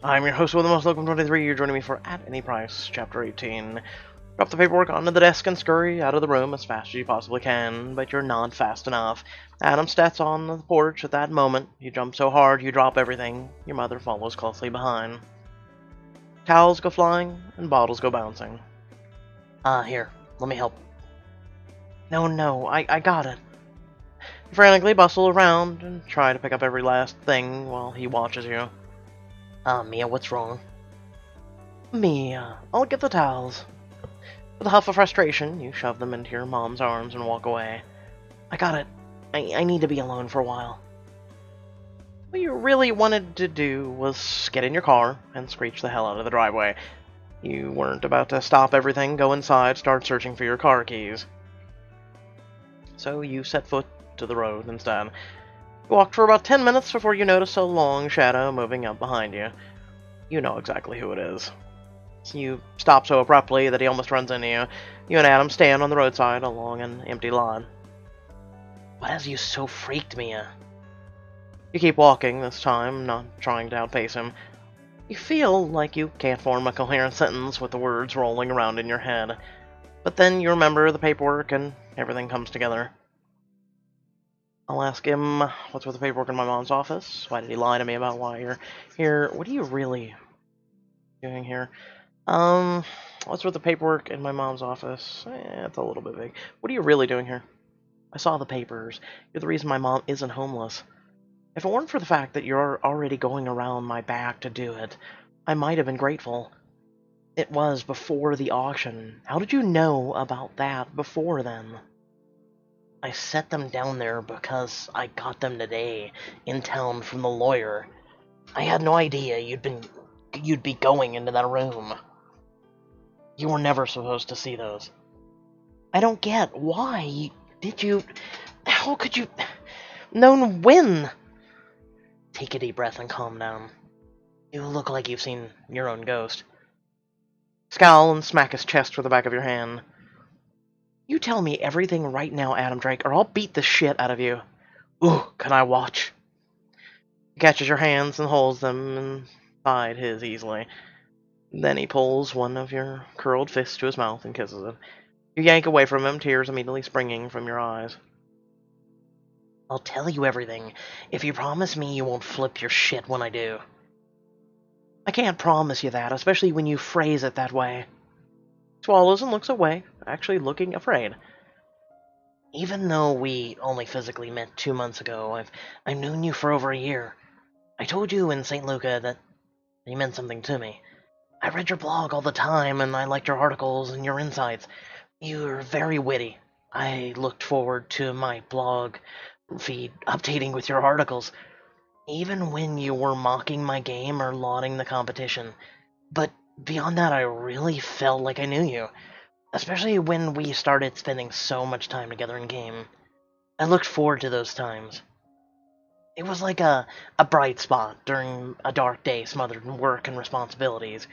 I'm your host with the most, Welcome 23. You're joining me for At Any Price, Chapter 18. Drop the paperwork onto the desk and scurry out of the room as fast as you possibly can, but you're not fast enough. Adam steps on the porch at that moment. You jump so hard you drop everything. Your mother follows closely behind. Towels go flying and bottles go bouncing. Here, let me help. No, I got it. You frantically bustle around and try to pick up every last thing while he watches you. Mia, what's wrong? Mia, I'll get the towels. With a huff of frustration, you shove them into your mom's arms and walk away. I got it. I need to be alone for a while. What you really wanted to do was get in your car and screech the hell out of the driveway. You weren't about to stop everything, go inside, start searching for your car keys. So you set foot to the road instead. You walked for about 10 minutes before you notice a long shadow moving up behind you. You know exactly who it is. You stop so abruptly that he almost runs into you. You and Adam stand on the roadside along an empty lot. What has you so freaked, Mia? You keep walking, this time, not trying to outpace him. You feel like you can't form a coherent sentence with the words rolling around in your head. But then you remember the paperwork and everything comes together. I'll ask him, what's with the paperwork in my mom's office? Why did he lie to me about why you're here? What are you really doing here? What's with the paperwork in my mom's office? It's a little bit vague. What are you really doing here? I saw the papers. You're the reason my mom isn't homeless. If it weren't for the fact that you're already going around my back to do it, I might have been grateful. It was before the auction. How did you know about that before then? I set them down there because I got them today in town from the lawyer. I had no idea you'd be going into that room. You were never supposed to see those. I don't get why did you? How could you? Known when? Take a deep breath and calm down. You look like you've seen your own ghost. Scowl and smack his chest with the back of your hand. You tell me everything right now, Adam Drake, or I'll beat the shit out of you. Ooh, can I watch? He catches your hands and holds them inside his easily. Then he pulls one of your curled fists to his mouth and kisses it. You yank away from him, tears immediately springing from your eyes. I'll tell you everything, if you promise me you won't flip your shit when I do. I can't promise you that, especially when you phrase it that way. Swallows and looks away, actually looking afraid. Even though we only physically met 2 months ago, I've known you for over a year. I told you in St. Luca that you meant something to me. I read your blog all the time, and I liked your articles and your insights. You're very witty. I looked forward to my blog feed updating with your articles, even when you were mocking my game or lauding the competition. But beyond that, I really felt like I knew you, especially when we started spending so much time together in game. I looked forward to those times. It was like a bright spot during a dark day smothered in work and responsibilities.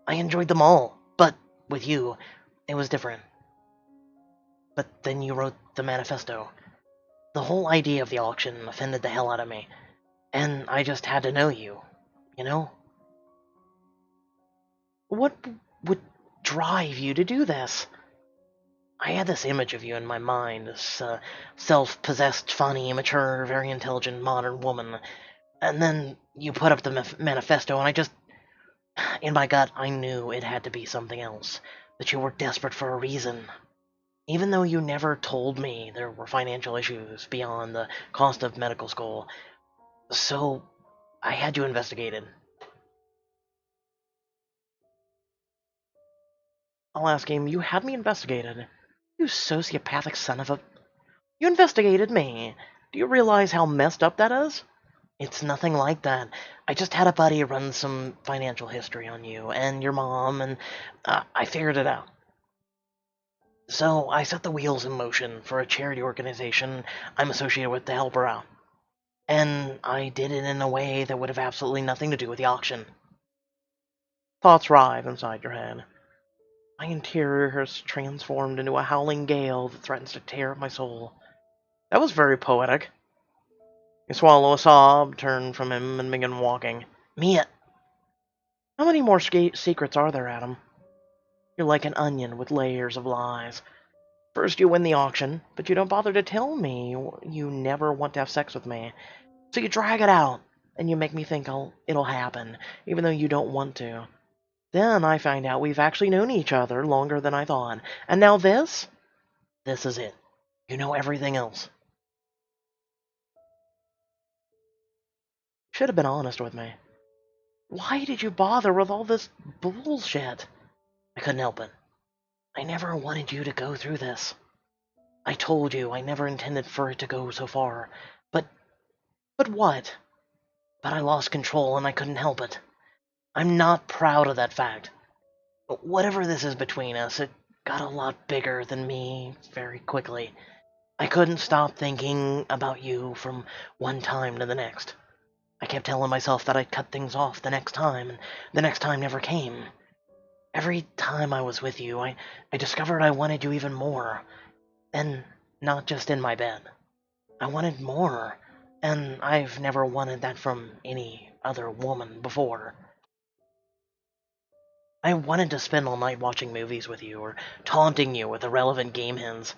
I enjoyed them all, but with you, it was different. But then you wrote the manifesto. The whole idea of the auction offended the hell out of me, and I just had to know you, you know? What would drive you to do this? I had this image of you in my mind, this self-possessed, funny, mature, very intelligent, modern woman, and then you put up the manifesto, and I just... In my gut, I knew it had to be something else, that you were desperate for a reason. Even though you never told me there were financial issues beyond the cost of medical school. So, I had you investigated. I'll ask him, you had me investigated? You sociopathic son of a... You investigated me. Do you realize how messed up that is? It's nothing like that. I just had a buddy run some financial history on you and your mom, and I figured it out. So I set the wheels in motion for a charity organization I'm associated with to help her out. And I did it in a way that would have absolutely nothing to do with the auction. Thoughts writhe inside your head. My interior has transformed into a howling gale that threatens to tear at my soul. That was very poetic. You swallow a sob, turn from him, and begin walking. Mia! How many more secrets are there, Adam? You're like an onion with layers of lies. First you win the auction, but you don't bother to tell me you never want to have sex with me. So you drag it out, and you make me think it'll happen, even though you don't want to. Then I find out we've actually known each other longer than I thought. And now this? This is it. You know everything else. Should have been honest with me. Why did you bother with all this bullshit? I couldn't help it. I never wanted you to go through this. I told you I never intended for it to go so far. But what? But I lost control and I couldn't help it. I'm not proud of that fact. But whatever this is between us, it got a lot bigger than me very quickly. I couldn't stop thinking about you from one time to the next. I kept telling myself that I'd cut things off the next time, and the next time never came. Every time I was with you, I discovered I wanted you even more. And not just in my bed. I wanted more, and I've never wanted that from any other woman before. I wanted to spend all night watching movies with you, or taunting you with irrelevant game hints,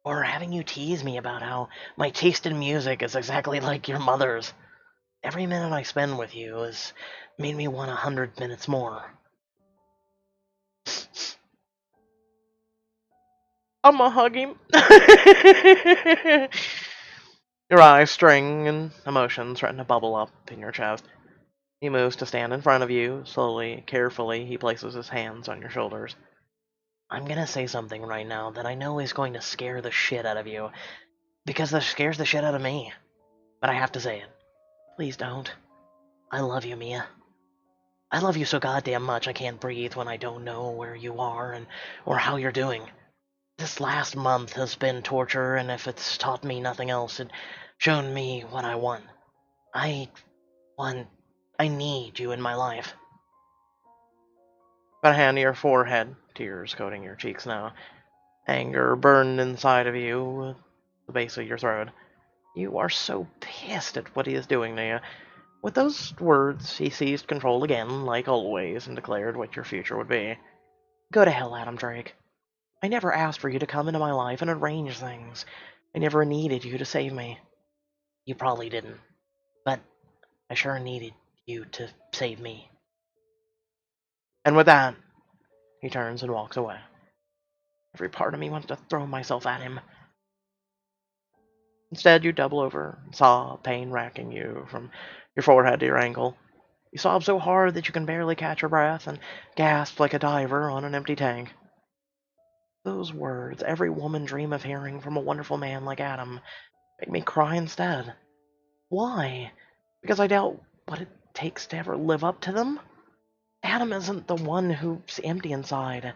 or having you tease me about how my taste in music is exactly like your mother's. Every minute I spend with you has made me want 100 minutes more. I'ma hug him. Your eyes string and emotions threaten to bubble up in your chest. He moves to stand in front of you. Slowly, carefully, he places his hands on your shoulders. I'm gonna say something right now that I know is going to scare the shit out of you, because that scares the shit out of me. But I have to say it. Please don't. I love you, Mia. I love you so goddamn much I can't breathe when I don't know where you are or how you're doing. This last month has been torture, and if it's taught me nothing else, it's shown me what I want. I want... I need you in my life. Put a hand to your forehead, tears coating your cheeks now. Anger burned inside of you, at the base of your throat. You are so pissed at what he is doing to you. With those words, he seized control again, like always, and declared what your future would be. Go to hell, Adam Drake. I never asked for you to come into my life and arrange things. I never needed you to save me. You probably didn't. But I sure needed you to save me. And with that, he turns and walks away. Every part of me wants to throw myself at him. Instead, you double over, sob, pain racking you from your forehead to your ankle. You sob so hard that you can barely catch your breath and gasp like a diver on an empty tank. Those words every woman dream of hearing from a wonderful man like Adam make me cry instead. Why? Because I doubt what it takes to ever live up to them? Adam isn't the one who's empty inside.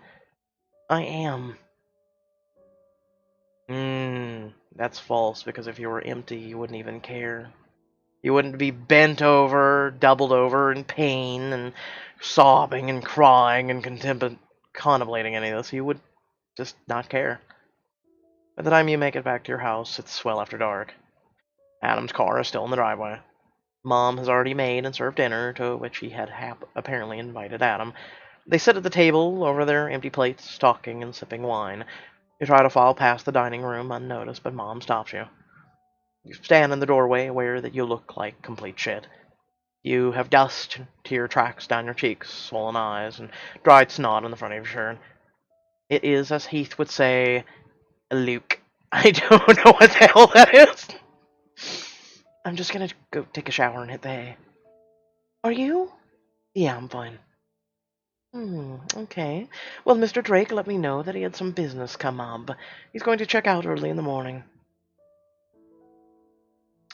I am. That's false, because if you were empty, you wouldn't even care. You wouldn't be bent over, doubled over in pain, and sobbing and crying and contemplating any of this. You would just not care. By the time you make it back to your house, it's well after dark. Adam's car is still in the driveway. Mom has already made and served dinner, to which he had apparently invited Adam. They sit at the table over their empty plates, talking and sipping wine. You try to file past the dining room unnoticed, but Mom stops you. You stand in the doorway, aware that you look like complete shit. You have dust, tear tracks down your cheeks, swollen eyes, and dried snot on the front of your shirt. It is, as Heath would say, Luke. I don't know what the hell that is. I'm just gonna go take a shower and hit the hay. Are you? Yeah, I'm fine. Okay. Well, Mr. Drake let me know that he had some business come up. He's going to check out early in the morning.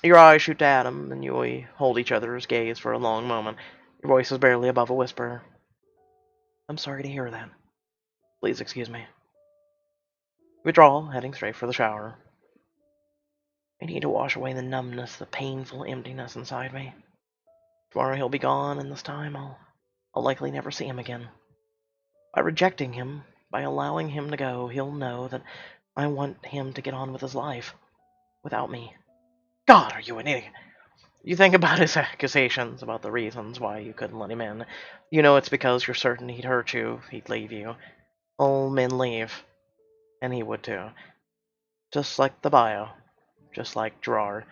Your eyes shoot to Adam, and you hold each other's gaze for a long moment. Your voice is barely above a whisper. I'm sorry to hear that. Please excuse me. Withdrawal, heading straight for the shower. I need to wash away the numbness, the painful emptiness inside me. Tomorrow he'll be gone, and this time I'll likely never see him again. By rejecting him, by allowing him to go, he'll know that I want him to get on with his life. Without me. God, are you an idiot? You think about his accusations, about the reasons why you couldn't let him in. You know it's because you're certain he'd hurt you, he'd leave you. All men leave, and he would too. Just like the bio, just like Gerard.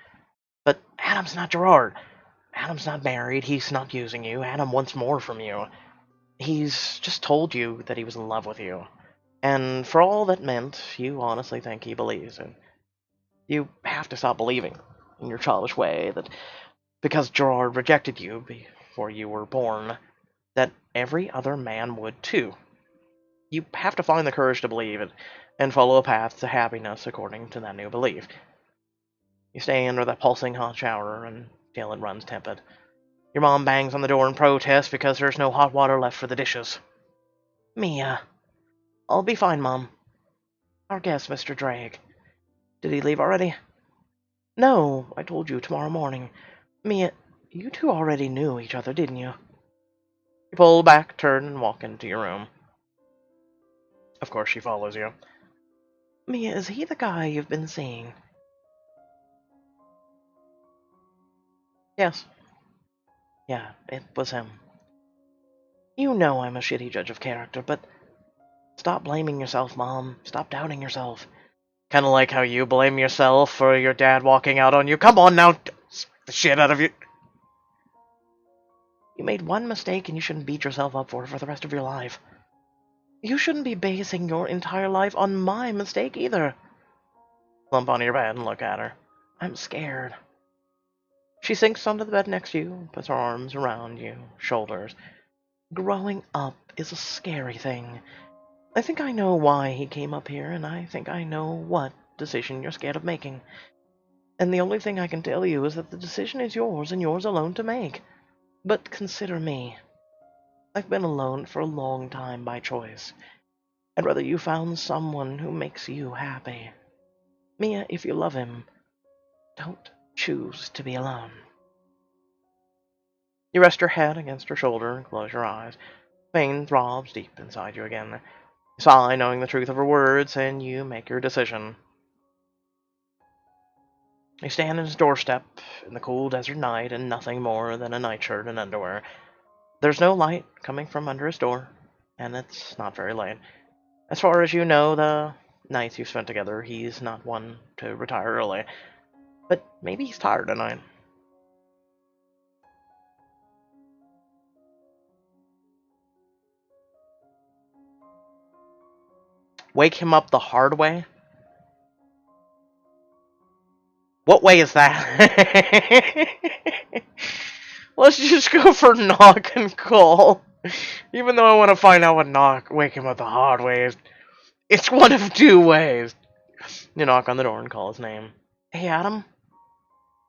But Adam's not Gerard. Adam's not married, he's not using you. Adam wants more from you. He's just told you that he was in love with you. And for all that meant, you honestly think he believes it. You have to stop believing, in your childish way, that because Gerard rejected you before you were born, that every other man would too. You have to find the courage to believe it, and follow a path to happiness according to that new belief. You stay under that pulsing hot shower until it runs tepid. Your mom bangs on the door in protest because there's no hot water left for the dishes. Mia, I'll be fine, Mom. Our guest, Mr. Drake. Did he leave already? No, I told you tomorrow morning. Mia, you two already knew each other, didn't you? You pull back, turn, and walk into your room. Of course, she follows you. Mia, is he the guy you've been seeing? Yes. Yeah, it was him. You know I'm a shitty judge of character, but stop blaming yourself, Mom. Stop doubting yourself. Kinda like how you blame yourself for your dad walking out on you. Come on now, smack the shit out of you. You made one mistake and you shouldn't beat yourself up for it for the rest of your life. You shouldn't be basing your entire life on my mistake either. Lump onto your bed and look at her. I'm scared. She sinks onto the bed next to you, puts her arms around you, shoulders. Growing up is a scary thing. I think I know why he came up here, and I think I know what decision you're scared of making. And the only thing I can tell you is that the decision is yours and yours alone to make. But consider me. I've been alone for a long time by choice. I'd rather you found someone who makes you happy. Mia, if you love him, don't choose to be alone. You rest your head against her shoulder and close your eyes. Pain throbs deep inside you again. You sigh, knowing the truth of her words, and you make your decision. You stand on his doorstep in the cool desert night in nothing more than a nightshirt and underwear. There's no light coming from under his door, and it's not very late. As far as you know, the nights you've spent together, he's not one to retire early. But maybe he's tired tonight. Wake him up the hard way? What way is that? Let's just go for knock and call. Even though I want to find out what wake him up the hard way is. It's one of two ways. You knock on the door and call his name. Hey, Adam?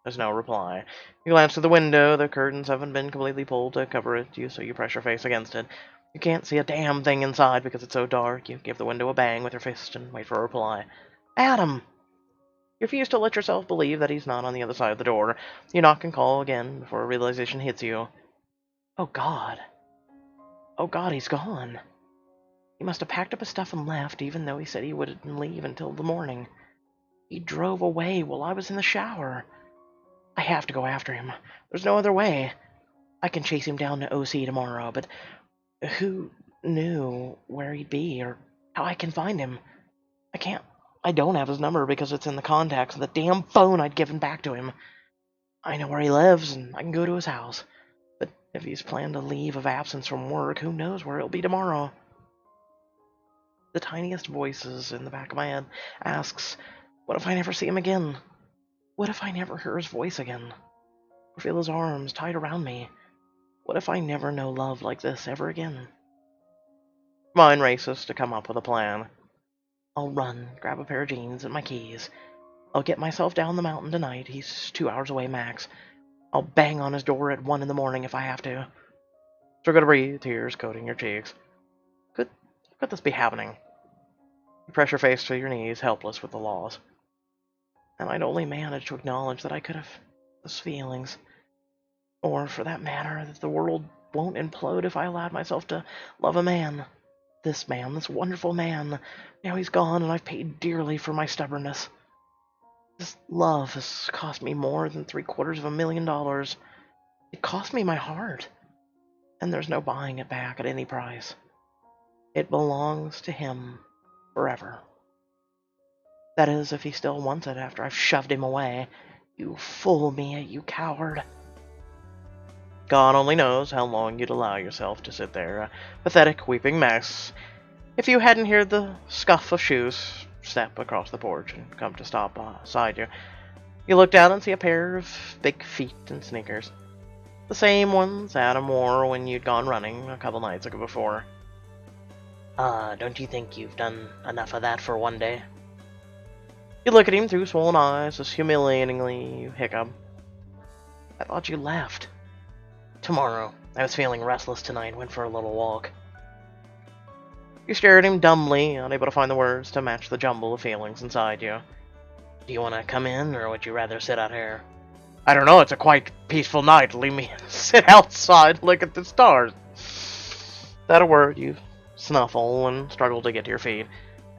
There's no reply. You glance to the window. The curtains haven't been completely pulled to cover it, so you press your face against it. You can't see a damn thing inside because it's so dark. You give the window a bang with your fist and wait for a reply. Adam! You refuse to let yourself believe that he's not on the other side of the door. You knock and call again before a realization hits you. Oh, God. Oh, God, he's gone. He must have packed up his stuff and left, even though he said he wouldn't leave until the morning. He drove away while I was in the shower. I have to go after him. There's no other way. I can chase him down to OC tomorrow, but who knew where he'd be or how I can find him? I can't. I don't have his number because it's in the contacts of the damn phone I'd given back to him. I know where he lives, and I can go to his house. But if he's planned a leave of absence from work, who knows where he'll be tomorrow? The tiniest voices in the back of my head asks, what if I never see him again? What if I never hear his voice again? Or feel his arms tied around me? What if I never know love like this ever again? Mine races to come up with a plan. I'll run, grab a pair of jeans and my keys. I'll get myself down the mountain tonight. He's 2 hours away max. I'll bang on his door at 1 in the morning if I have to. Struggle to breathe, tears coating your cheeks. Could this be happening? You press your face to your knees, helpless with the loss. And I'd only managed to acknowledge that I could have those feelings. Or, for that matter, that the world won't implode if I allowed myself to love a man. This man, this wonderful man. Now he's gone, and I've paid dearly for my stubbornness. This love has cost me more than $750,000. It cost me my heart, and there's no buying it back at any price. It belongs to him forever. That is, if he still wants it after I've shoved him away. You fool, Mia, you coward. God only knows how long you'd allow yourself to sit there, a pathetic, weeping mess, if you hadn't heard the scuff of shoes step across the porch and come to stop beside you. You look down and see a pair of big feet and sneakers. The same ones Adam wore when you'd gone running a couple nights ago before. Don't you think you've done enough of that for one day? You look at him through swollen eyes as humiliatingly you hiccup. I thought you left. Tomorrow. I was feeling restless tonight, went for a little walk. You stare at him dumbly, unable to find the words to match the jumble of feelings inside you. Do you want to come in, or would you rather sit out here? I don't know, it's a quite peaceful night. Leave me sit outside, look at the stars. Without a word, you snuffle and struggle to get to your feet.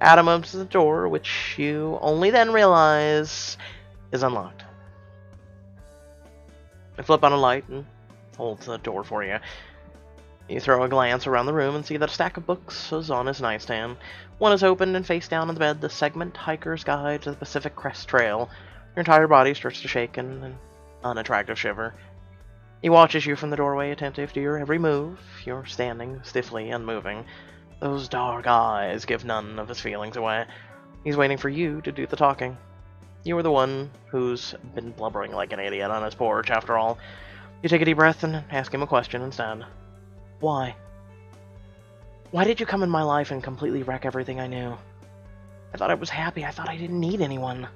Adam opens the door, which you only then realize is unlocked. You flip on a light and holds the door for you. You throw a glance around the room and see that a stack of books is on his nightstand. One is open and face down on the bed, the Segment Hiker's Guide to the Pacific Crest Trail. Your entire body starts to shake in an unattractive shiver. He watches you from the doorway, attentive to your every move. You're standing stiffly unmoving. Those dark eyes give none of his feelings away. He's waiting for you to do the talking. You are the one who's been blubbering like an idiot on his porch, after all. You take a deep breath and ask him a question instead. Why? Why did you come in my life and completely wreck everything I knew? I thought I was happy. I thought I didn't need anyone.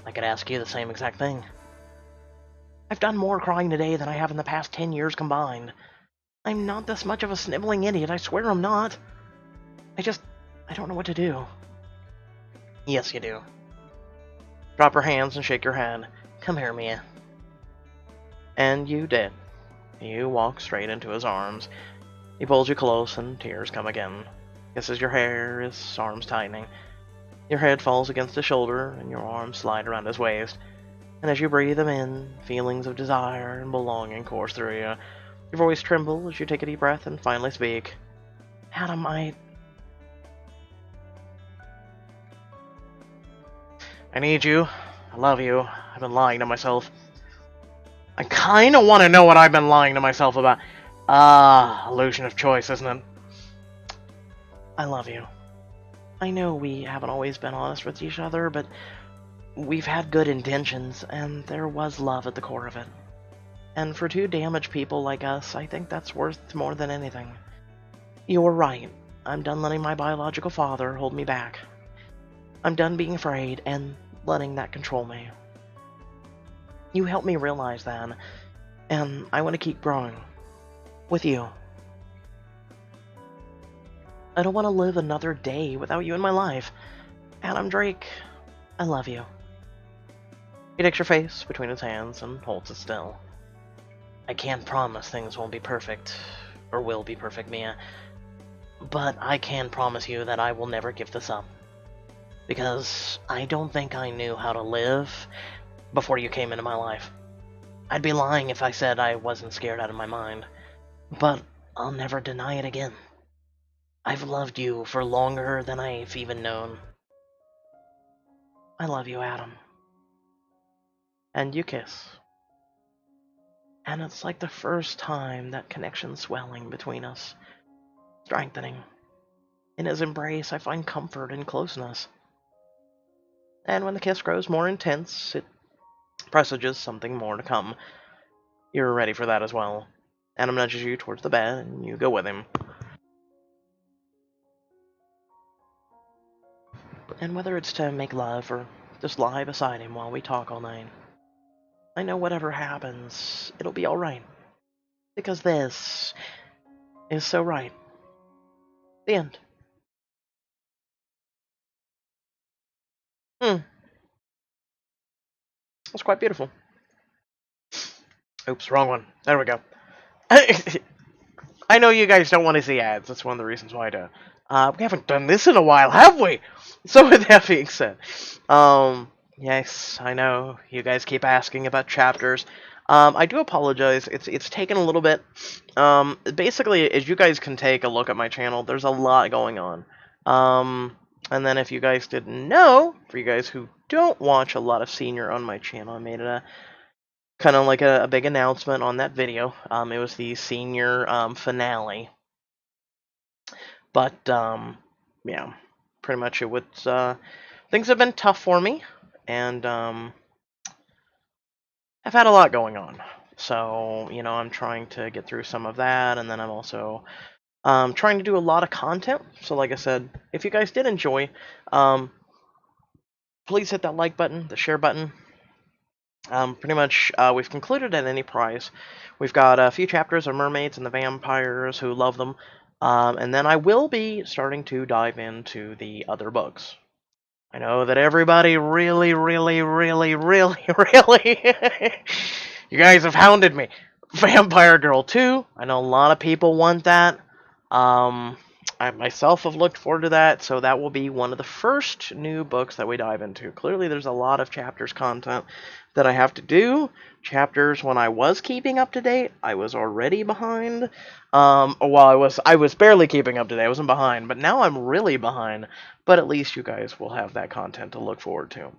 I could ask you the same exact thing. I've done more crying today than I have in the past 10 years combined. I'm not this much of a sniveling idiot, I swear I'm not. I don't know what to do. Yes, you do. Drop your hands and shake your head. Come here, Mia. And you did. You walk straight into his arms. He pulls you close and tears come again. Kisses your hair, his arms tightening. Your head falls against his shoulder and your arms slide around his waist. And as you breathe them in, feelings of desire and belonging course through you. Your voice trembles as you take a deep breath and finally speak. Adam, I need you. I love you. I've been lying to myself. I kinda want to know what I've been lying to myself about. Illusion of choice, isn't it? I love you. I know we haven't always been honest with each other, but we've had good intentions, and there was love at the core of it. And for two damaged people like us, I think that's worth more than anything. You're right. I'm done letting my biological father hold me back. I'm done being afraid and letting that control me. You helped me realize that, and I want to keep growing. With you. I don't want to live another day without you in my life. Adam Drake, I love you. He takes your face between his hands and holds it still. I can't promise things won't be perfect, or will be perfect, Mia. But I can promise you that I will never give this up. Because I don't think I knew how to live before you came into my life. I'd be lying if I said I wasn't scared out of my mind. But I'll never deny it again. I've loved you for longer than I've even known. I love you, Adam. And you kiss. And it's like the first time that connection's swelling between us, strengthening. In his embrace, I find comfort and closeness. And when the kiss grows more intense, it presages something more to come. You're ready for that as well. Adam nudges you towards the bed, and you go with him. And whether it's to make love or just lie beside him while we talk all night, I know whatever happens, it'll be alright. Because this is so right. The end. That's quite beautiful. Oops, wrong one. There we go. I know you guys don't want to see ads. That's one of the reasons why I do. We haven't done this in a while, have we? So with that being said, Yes, I know. You guys keep asking about chapters. I do apologize. It's taken a little bit. Basically, as you guys can take a look at my channel, there's a lot going on. And then if you guys didn't know, for you guys who don't watch a lot of Senior on my channel, I made a kind of like a big announcement on that video. It was the Senior finale. But yeah, pretty much it was. Things have been tough for me, and I've had a lot going on. So, I'm trying to get through some of that, and then I'm also trying to do a lot of content. So, like I said, if you guys did enjoy, um, please hit that like button, the share button. Pretty much, we've concluded at any price. We've got a few chapters of mermaids and the vampires who love them, and then I will be starting to dive into the other books. I know that everybody really, really, really, really, really, you guys have hounded me. Vampire Girl 2, I know a lot of people want that. Um, I myself have looked forward to that, so that will be one of the first new books that we dive into. Clearly, there's a lot of chapters content that I have to do. Chapters when I was keeping up to date, I was already behind. Well, I was barely keeping up to date. I wasn't behind, but now I'm really behind. But at least you guys will have that content to look forward to.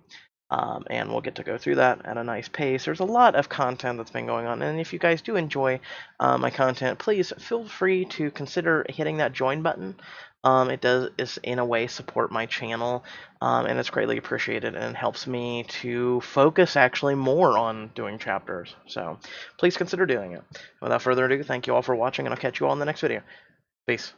And we'll get to go through that at a nice pace. There's a lot of content that's been going on, and if you guys do enjoy my content, please feel free to consider hitting that join button. It does, is in a way, support my channel, and it's greatly appreciated, and helps me to focus actually more on doing chapters. So please consider doing it. Without further ado, thank you all for watching, and I'll catch you all in the next video. Peace.